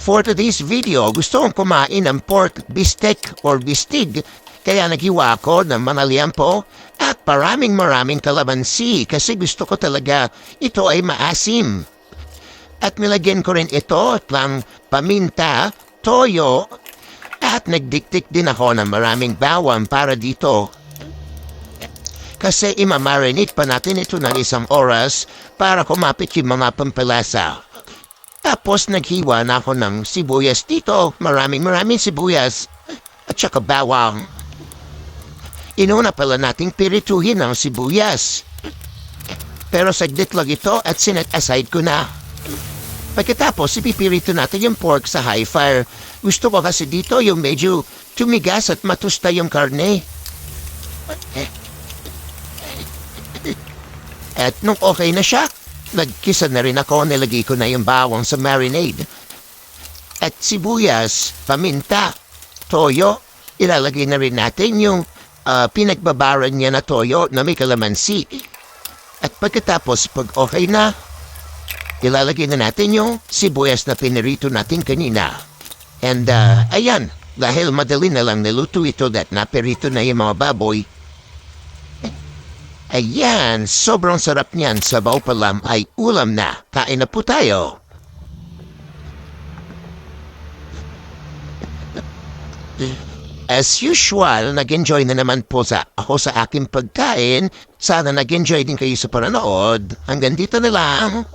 For today's video, gusto kong kumain ng pork bistek or bistig. Kaya naghiwa ako ng manaliampo at maraming kalamansi kasi gusto ko talaga ito ay maasim. At nilagyan ko rin ito at lang paminta, toyo, at nagdiktik din ako ng maraming bawang para dito. Kasi imamarinate pa natin ito ng 1 oras para kumapit yung mga pampalasa. Tapos naghiwa na ako ng sibuyas dito. Maraming sibuyas. At saka bawang. Inuna pala nating pirituhin ang sibuyas. Pero saglit lang ito at sinet aside ko na. Pagkatapos, ipipirito natin yung pork sa high fire. Gusto ko kasi dito yung medyo tumigas at matusta yung karne. At nung okay na siya, nagkisa na rin ako, nilagay ko na yung bawang sa marinade. At sibuyas, paminta, toyo, ilalagay na rin natin yung pinagbabaran niya na toyo na may kalamansi. At pagkatapos, pag okay na, ilalagay na natin yung sibuyas na pinirito natin kanina. And ayan, dahil madali na lang niluto ito at napirito na yung mga baboy, ayan, sobrang sarap niyan. Sabaw pa lang ay ulam na. Kain na po tayo. As usual, nag-enjoy na naman po ako sa aking pagkain. Sana nag-enjoy din kayo sa panonood. Hanggang dito na lang.